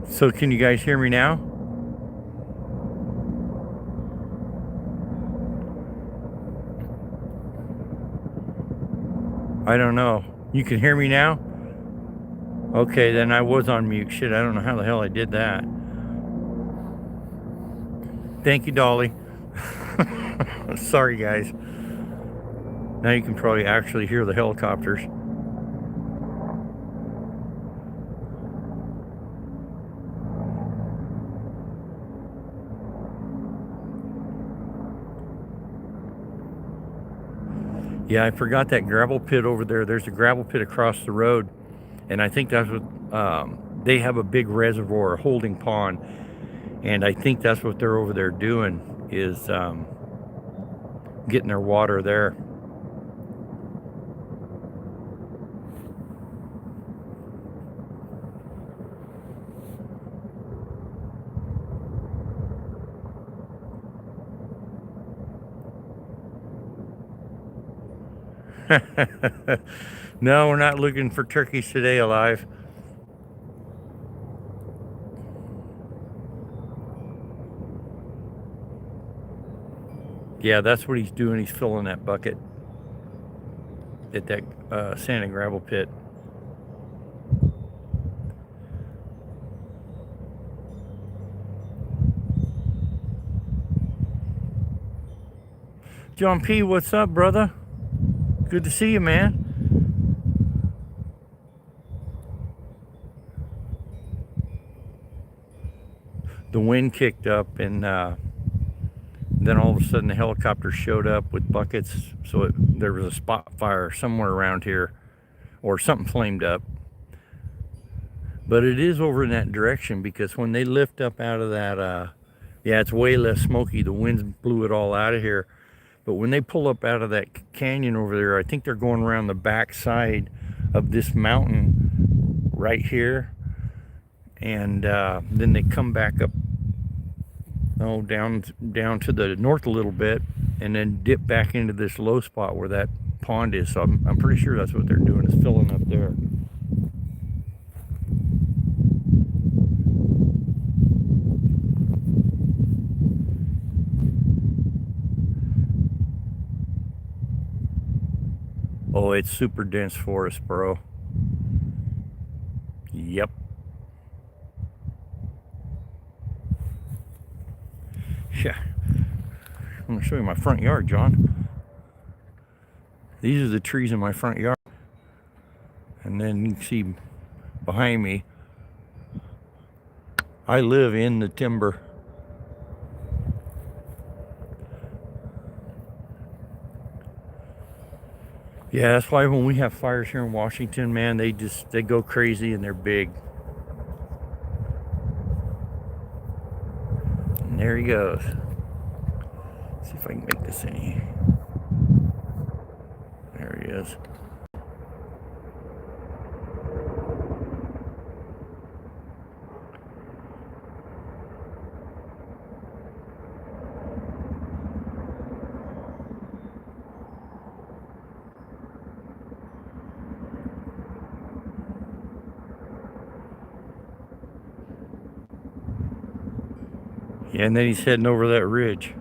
So can you guys hear me now? I don't know. You can hear me now? Okay, then I was on mute. Shit, I don't know how the hell I did that. Thank you, Dolly. Sorry, guys. Now you can probably actually hear the helicopters. Yeah, I forgot that gravel pit over there. There's a gravel pit across the road, and I think that's what they have, a big reservoir, a holding pond, and I think that's what they're over there doing, is getting their water there. No, we're not looking for turkeys today alive. Yeah, that's what he's doing. He's filling that bucket at that sand and gravel pit. John P., what's up, brother? Good to see you, man. The wind kicked up, and then all of a sudden the helicopter showed up with buckets. So there was a spot fire somewhere around here, or something flamed up. But it is over in that direction, because when they lift up out of that, yeah, it's way less smoky. The winds blew it all out of here. But when they pull up out of that canyon over there, I think they're going around the back side of this mountain right here. And then they come back up, down to the north a little bit, and then dip back into this low spot where that pond is. So I'm pretty sure that's what they're doing, is filling up there. Oh, it's super dense forest, bro. Yep. Yeah. I'm gonna show you my front yard, John. These are the trees in my front yard. And then you can see behind me, I live in the timber. Yeah, that's why when we have fires here in Washington, man, they go crazy, and they're big. And there he goes. Let's see if I can make this any. There he is. Yeah, and then he's heading over that ridge.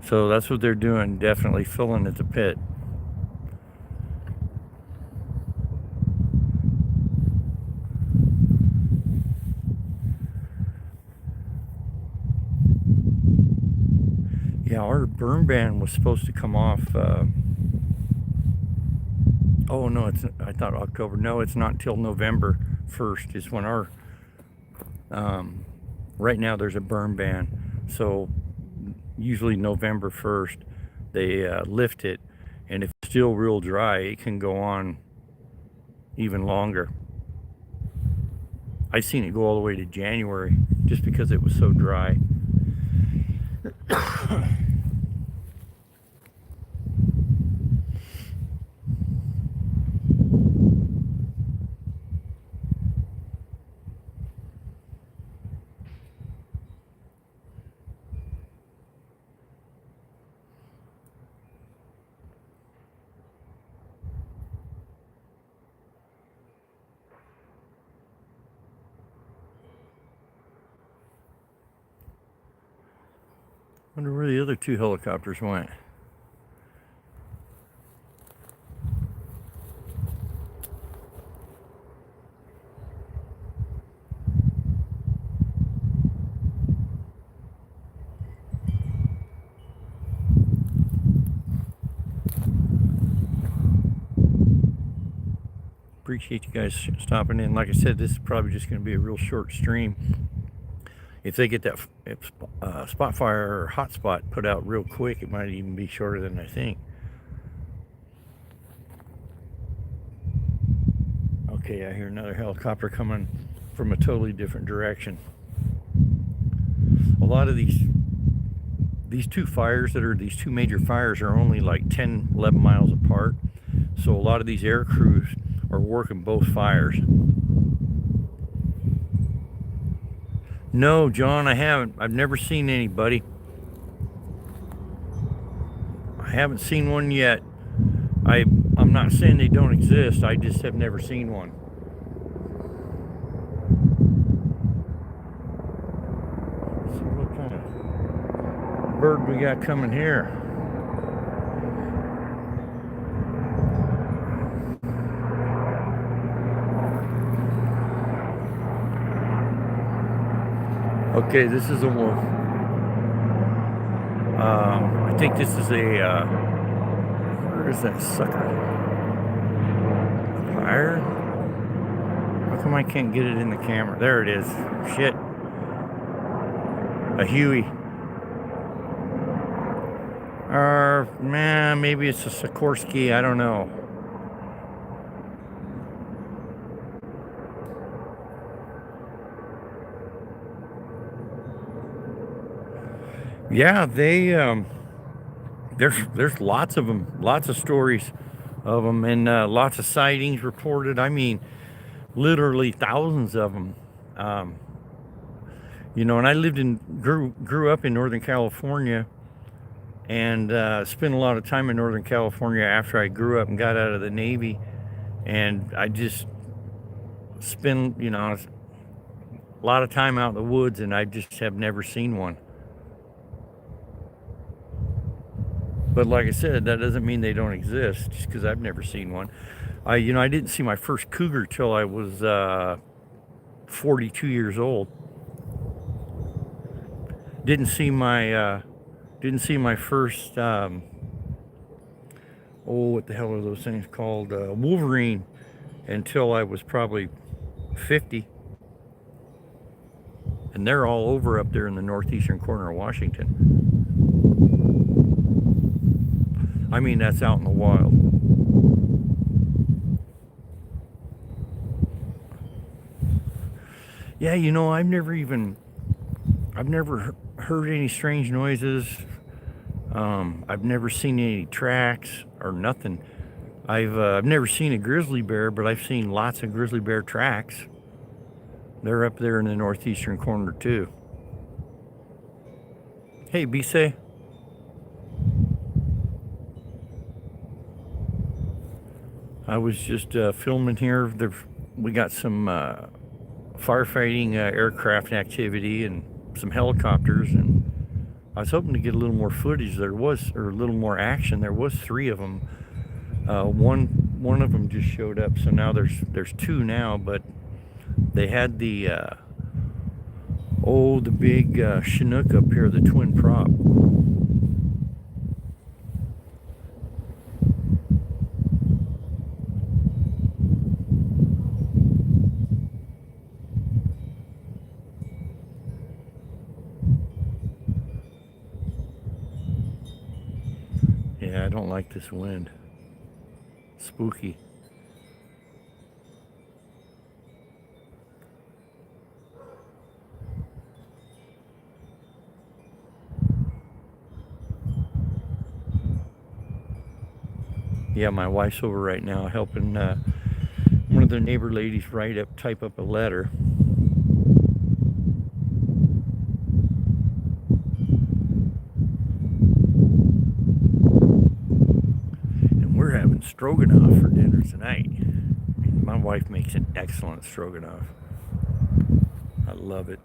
So that's what they're doing, definitely filling at the pit. Yeah, our burn ban was supposed to come off. Oh no, I thought October. No, it's not until November 1st is when our. Right now there's a burn ban, so usually November 1st they lift it, and if it's still real dry, it can go on even longer. I've seen it go all the way to January just because it was so dry. Wonder where the other two helicopters went. Appreciate you guys stopping in. Like I said, this is probably just going to be a real short stream. If they get that spot fire or hotspot put out real quick, it might even be shorter than I think. Okay, I hear another helicopter coming from a totally different direction. A lot of these two fires these two major fires are only like 10, 11 miles apart. So a lot of these air crews are working both fires. No, John, I haven't. I've never seen anybody. I haven't seen one yet. I'm not saying they don't exist. I just have never seen one. Let's see what kind of bird we got coming here. Okay, this is a wolf. I think this is a, where is that sucker? Fire? How come I can't get it in the camera? There it is. Shit. A Huey. Or, man, maybe it's a Sikorsky. I don't know. Yeah, they there's lots of them, lots of stories of them, and lots of sightings reported. I mean, literally thousands of them. You know, and I grew up in Northern California, and spent a lot of time in Northern California after I grew up and got out of the Navy, and I just spent, you know, a lot of time out in the woods, and I just have never seen one. But like I said, that doesn't mean they don't exist just because I've never seen one. I didn't see my first cougar till I was 42 years old. Didn't see my first what the hell are those things called? Wolverine until I was probably 50. And they're all over up there in the northeastern corner of Washington. I mean, that's out in the wild. Yeah, you know, I've never heard any strange noises. I've never seen any tracks or nothing. I've never seen a grizzly bear, but I've seen lots of grizzly bear tracks. They're up there in the northeastern corner too. Hey, Bisay. I was just filming here. We got some firefighting aircraft activity and some helicopters, and I was hoping to get a little more footage. Or a little more action. There was 3 of them. One of them just showed up, so now there's 2 now. But they had the big Chinook up here, the twin prop. Yeah, I don't like this wind. Spooky. Yeah, my wife's over right now helping one of the neighbor ladies type up a letter. And we're having stroganoff for dinner tonight. My wife makes an excellent stroganoff. I love it.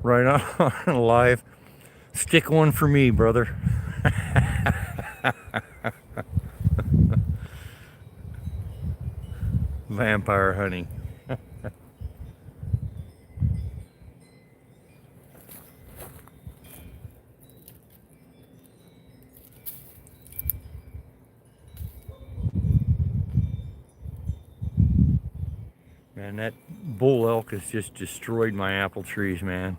right on live. Stick one for me, brother. Vampire hunting. Man, that bull elk has just destroyed my apple trees, man.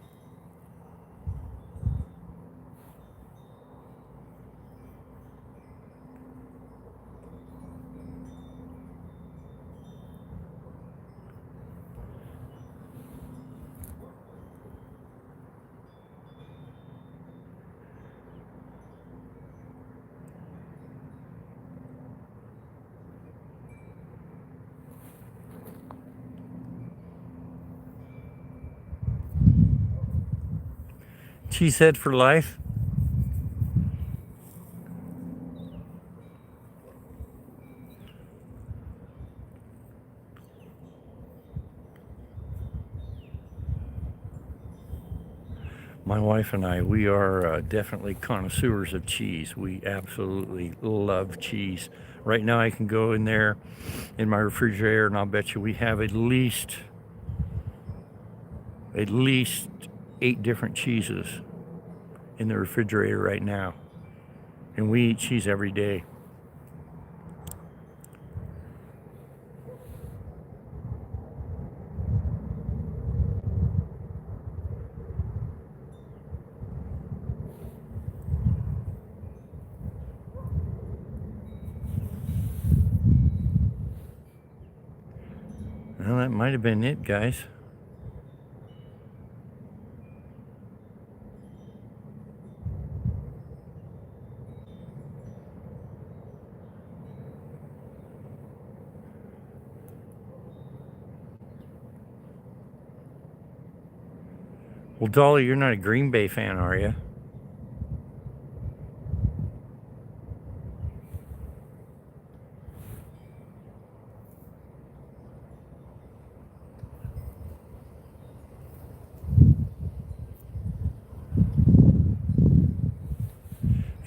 Cheesehead for life. My wife and I, we are definitely connoisseurs of cheese. We absolutely love cheese. Right now, I can go in there in my refrigerator, and I'll bet you we have at least 8 different cheeses in the refrigerator right now, and we eat cheese every day. Well, that might have been it, guys. Well, Dolly, you're not a Green Bay fan, are you?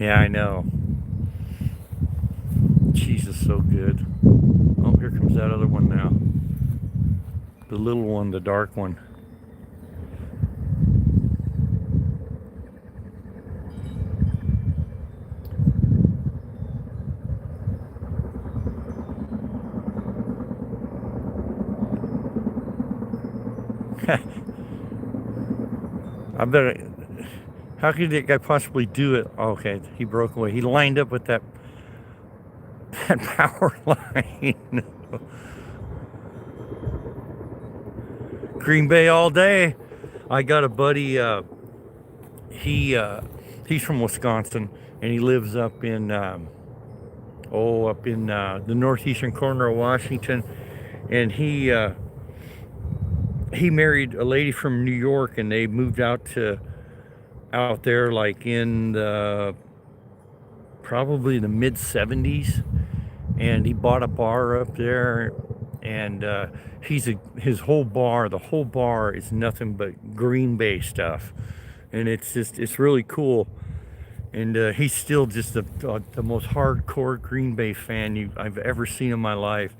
Yeah, I know. Cheese is so good. Oh, here comes that other one now. The little one, the dark one. I bet. How could that guy possibly do it? Oh, okay, he broke away. He lined up with that power line. Green Bay all day. I got a buddy. He he's from Wisconsin, and he lives up in the northeastern corner of Washington, and he married a lady from New York, and they moved out there like in probably the mid 70s, and he bought a bar up there, and his whole bar, the whole bar is nothing but Green Bay stuff, and it's really cool. And he's still just the most hardcore Green Bay fan I've ever seen in my life.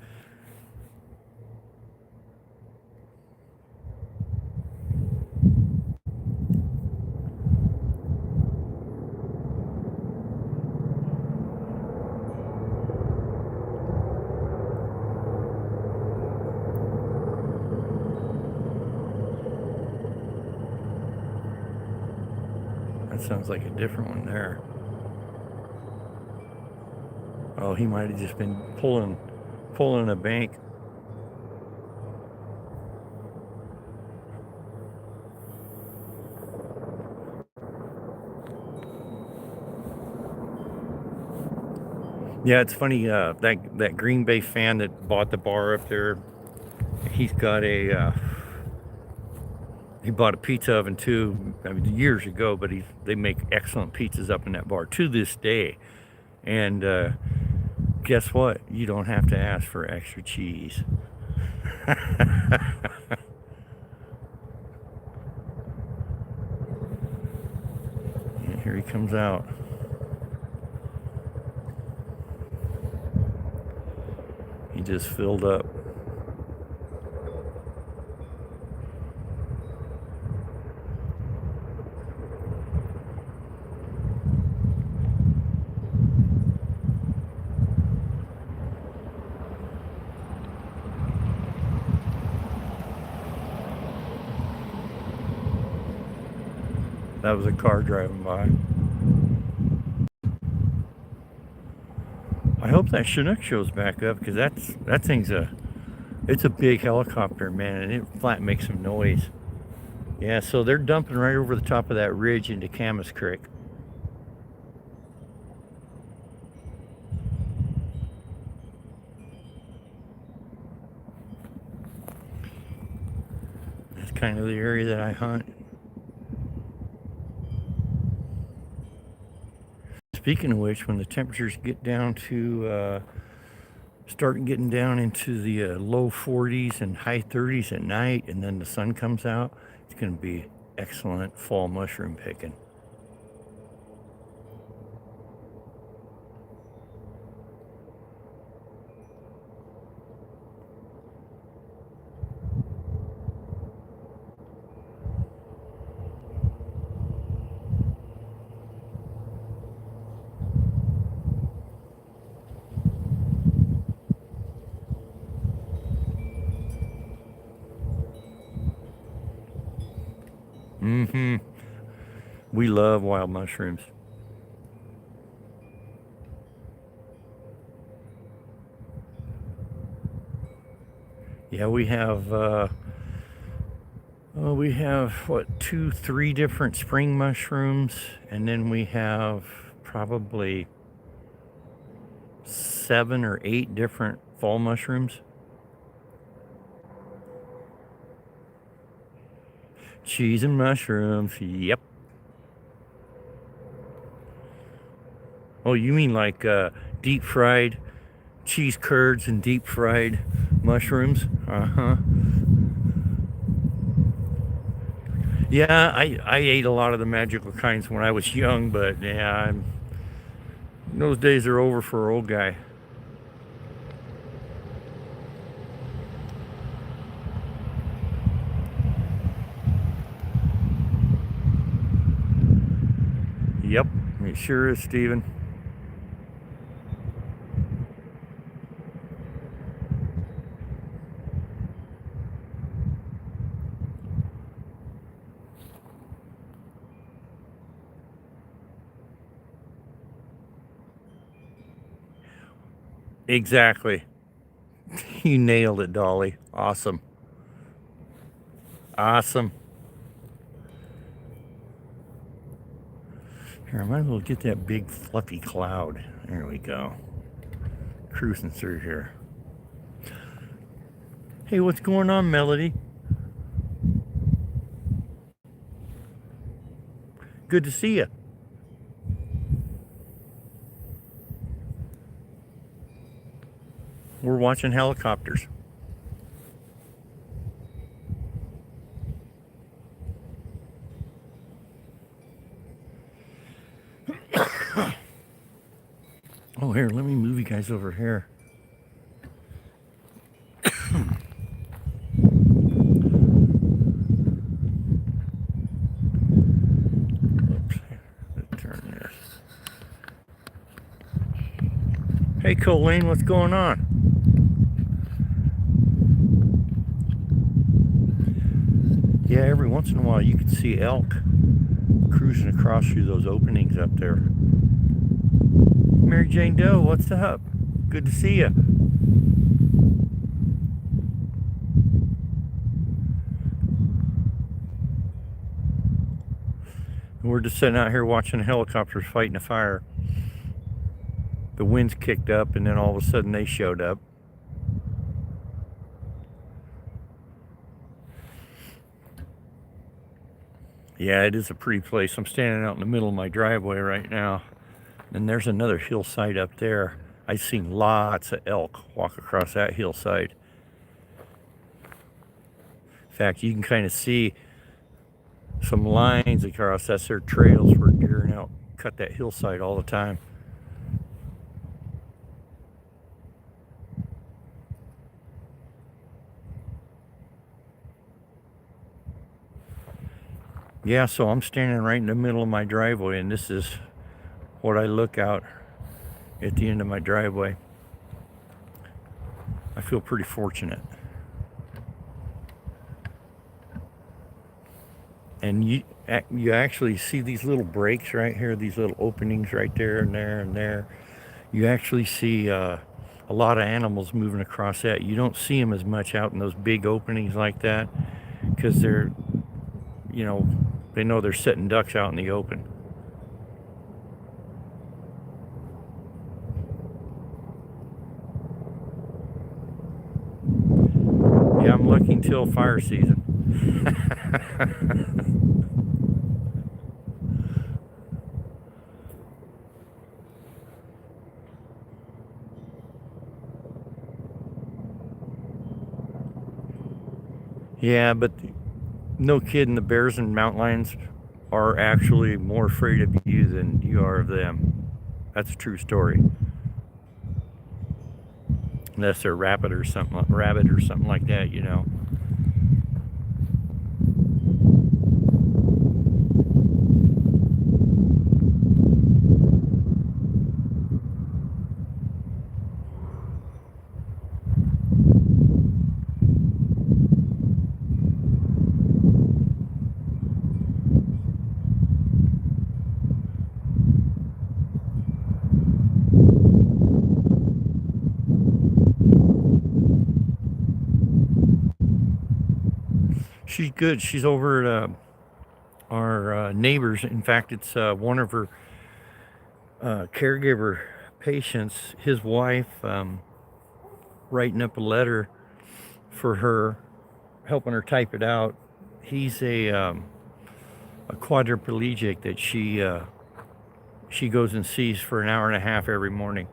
That sounds like a different one there. Oh, he might have just been pulling a bank. Yeah, it's funny. That Green Bay fan that bought the bar up there, he's got he bought a pizza oven too. I mean, years ago, but they make excellent pizzas up in that bar to this day. And guess what? You don't have to ask for extra cheese. comes out. He just filled up. That was a car driving by. I hope that Chinook shows back up, because that thing's it's a big helicopter, man, and it flat makes some noise. Yeah, so they're dumping right over the top of that ridge into Camas Creek. That's kind of the area that I hunt. Speaking of which, when the temperatures get down to start getting down into the low 40s and high 30s at night, and then the sun comes out, it's going to be excellent fall mushroom picking. Mm-hmm. We love wild mushrooms. Yeah, we have what, 3 different spring mushrooms, and then we have probably 7 or 8 different fall mushrooms. Cheese and mushrooms, yep. Oh, you mean like deep fried cheese curds and deep fried mushrooms? Uh-huh. Yeah, I ate a lot of the magical kinds when I was young, but yeah, those days are over for an old guy. Yep, it sure is, Steven. Exactly. You nailed it, Dolly. Awesome. Awesome. Here, I might as well get that big fluffy cloud. There we go. Cruising through here. Hey, what's going on, Melody? Good to see you. We're watching helicopters. Oh, here, let me move you guys over here. Hey, Colleen, what's going on? Yeah, every once in a while you can see elk cruising across through those openings up there. Mary Jane Doe, what's up? Good to see you. We're just sitting out here watching helicopters fighting a fire. The winds kicked up, and then all of a sudden they showed up. Yeah, it is a pretty place. I'm standing out in the middle of my driveway right now, and there's another hillside up there. I've seen lots of elk walk across that hillside. In fact, you can kind of see some lines across. That's their trails where deer and elk cut that hillside all the time. Yeah, so I'm standing right in the middle of my driveway, and this is what I look out at the end of my driveway. I feel pretty fortunate. And you actually see these little breaks right here, these little openings right there and there and there. You actually see a lot of animals moving across that. You don't see them as much out in those big openings like that because they're, you know, they know they're setting ducks out in the open. Yeah, I'm lucky until fire season. Yeah, but no kidding, the bears and mountain lions are actually more afraid of you than you are of them. That's a true story. Unless they're rabbit or something like that, you know. She's good. She's over at our neighbors. In fact, it's one of her caregiver patients, his wife, writing up a letter for her, helping her type it out. He's a quadriplegic that she goes and sees for an hour and a half every morning.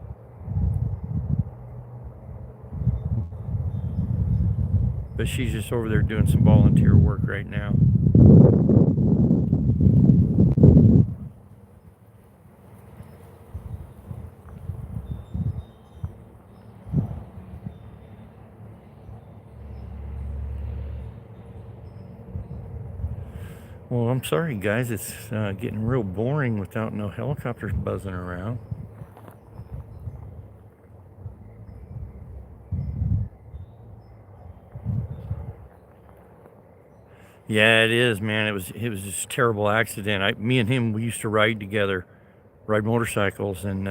But she's just over there doing some volunteer work right now. Well, I'm sorry, guys. It's getting real boring without no helicopters buzzing around. Yeah, it is, man. It was just a terrible accident. Me and him, we used to ride together, ride motorcycles, and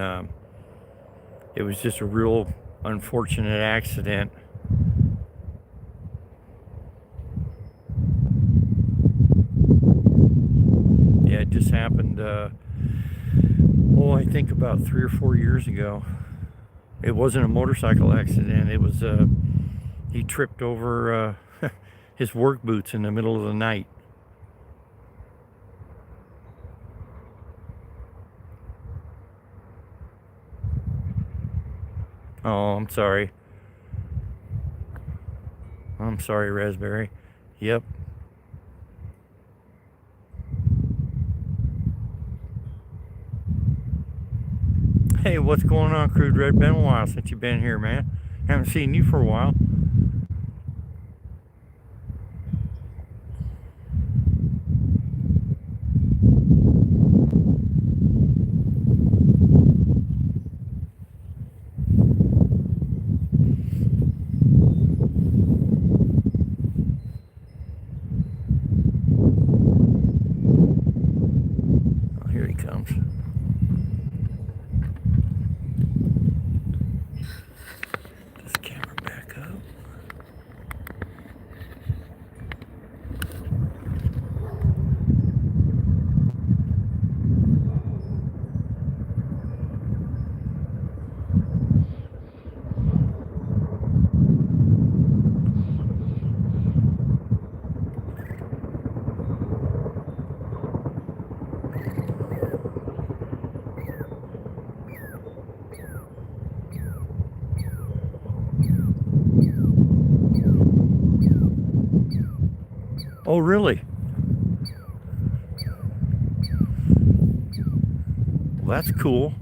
it was just a real unfortunate accident. Yeah, it just happened. I think about 3 or 4 years ago. It wasn't a motorcycle accident. It was he tripped over his work boots in the middle of the night. Oh, I'm sorry. I'm sorry, Raspberry. Yep. Hey, what's going on, Crude Red? Been a while since you've been here, man. Haven't seen you for a while. Oh, here he comes. This camera back up. Oh, really? That's cool.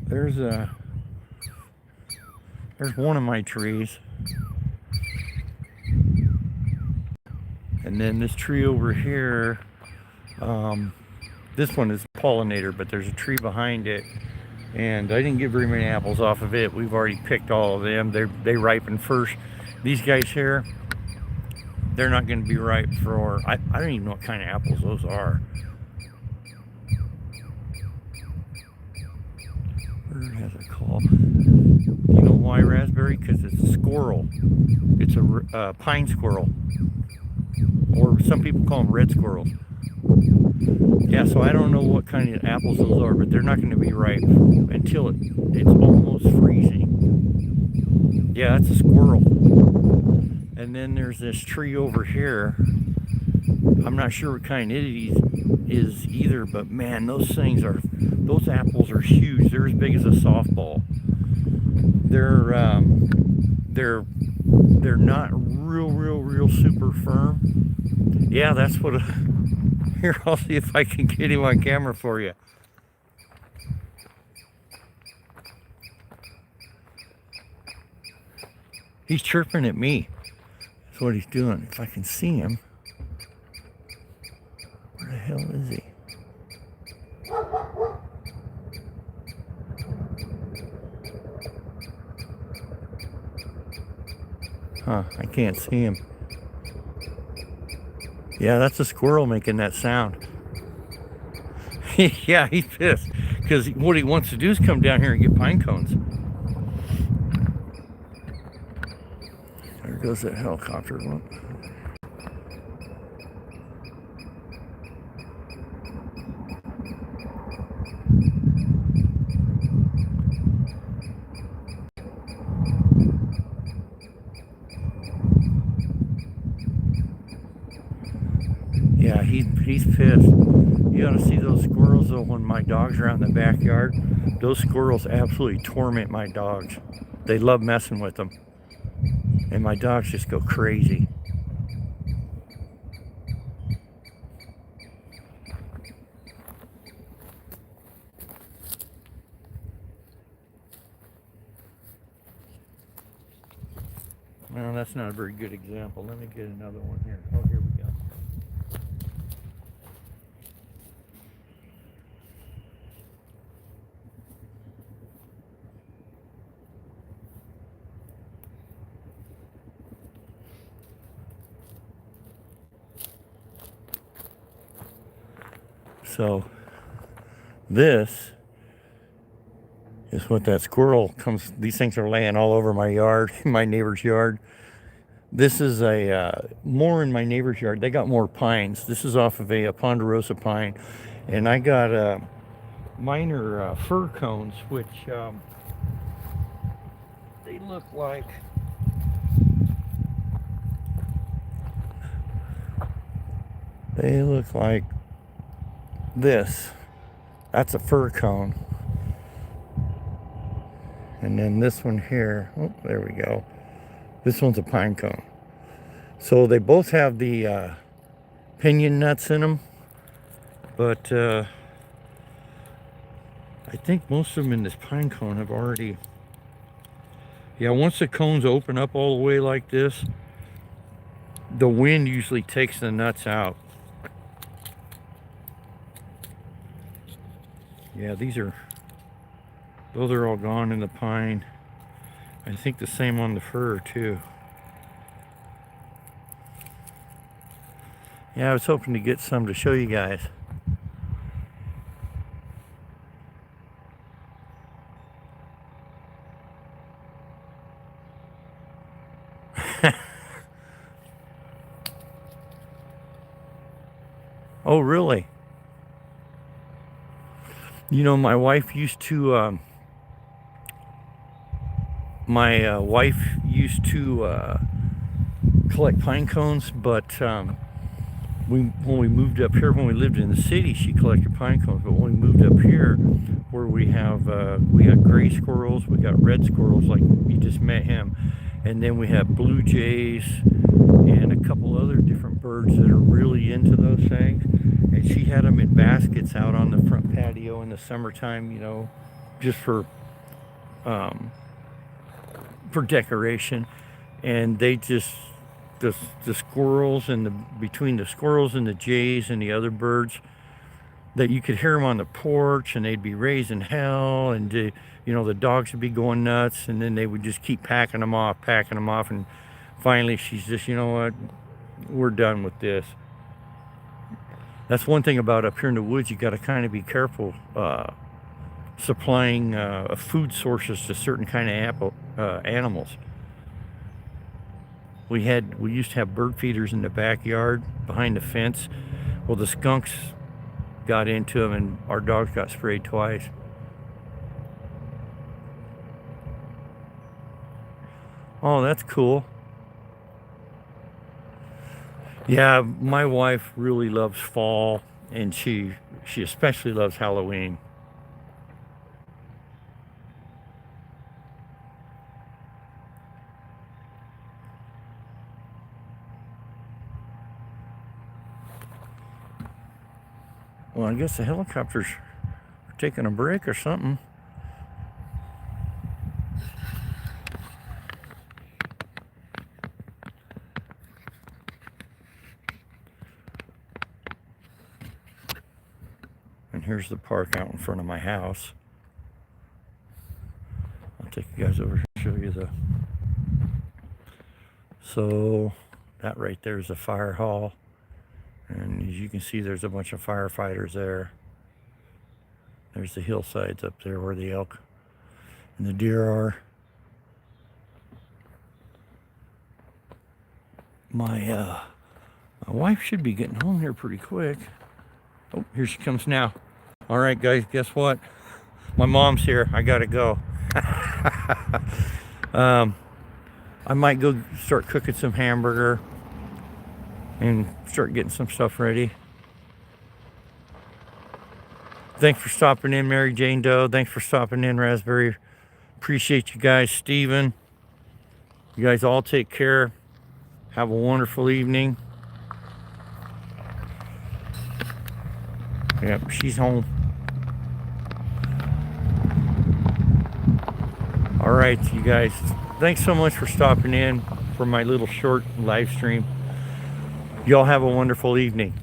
There's one of my trees. And then this tree over here, this one is pollinator, but there's a tree behind it, and I didn't get very many apples off of it. We've already picked all of them. They ripen first. These guys here, they're not going to be ripe for, I don't even know what kind of apples those are. Bird has a call. You know why, Raspberry? Because it's a squirrel. It's a pine squirrel. Or some people call them red squirrels. Yeah, so I don't know what kind of apples those are, but they're not going to be ripe until it's almost freezing. Yeah, that's a squirrel. And then there's this tree over here. I'm not sure what kind it is either, but man, those apples are huge. They're as big as a softball. They're not real super firm. Yeah, that's what. Here, I'll see if I can get him on camera for you. He's chirping at me. That's what he's doing. If I can see him. Where the hell is he? Huh, I can't see him. Yeah, that's a squirrel making that sound. Yeah, he's pissed because what he wants to do is come down here and get pine cones. There goes that helicopter. Yeah, he's pissed. You ought to see those squirrels though when my dogs are out in the backyard. Those squirrels absolutely torment my dogs. They love messing with them. And my dogs just go crazy. Well, that's not a very good example. Let me get another one here. Oh, here we go. So this is what that squirrel comes. These things are laying all over my yard, my neighbor's yard. This is more in my neighbor's yard. They got more pines. This is off of a ponderosa pine, and I got minor fir cones, which they look like. They look like this. That's a fir cone. And then this one here, oh, there we go. This one's a pine cone. So they both have the pinion nuts in them, but I think most of them in this pine cone have already, yeah, once the cones open up all the way like this, the wind usually takes the nuts out. Yeah, those are all gone in the pine. I think the same on the fir too. Yeah, I was hoping to get some to show you guys. Oh, really? You know, my wife used to collect pine cones, but when we moved up here, when we lived in the city, she collected pine cones. But when we moved up here, where we got gray squirrels, we got red squirrels, like you just met him, and then we have blue jays and a couple other different birds that are really into those things. And she had them in baskets out on the front patio in the summertime, you know, just um, for decoration. And they just the squirrels and between the squirrels and the jays and the other birds, that you could hear them on the porch, and they'd be raising hell, and you know, the dogs would be going nuts, and then they would just keep packing them off, and finally she's just, you know what, we're done with this. That's one thing about up here in the woods, you got to kind of be careful supplying food sources to certain kind of animals. We used to have bird feeders in the backyard behind the fence. Well, the skunks got into them, and our dogs got sprayed twice. Oh, that's cool. Yeah, my wife really loves fall, and she especially loves Halloween. Well, I guess the helicopters are taking a break or something. And here's the park out in front of my house. I'll take you guys over and show you so that right there is the fire hall. And as you can see, there's a bunch of firefighters there. There's the hillsides up there where the elk and the deer are. My wife should be getting home here pretty quick. Oh, here she comes now. All right, guys, guess what? My mom's here. I gotta go. I might go start cooking some hamburger and start getting some stuff ready. Thanks for stopping in, Mary Jane Doe. Thanks for stopping in, Raspberry. Appreciate you guys. Steven, you guys all take care. Have a wonderful evening. Yep, she's home. All right, you guys. Thanks so much for stopping in for my little short live stream. Y'all have a wonderful evening.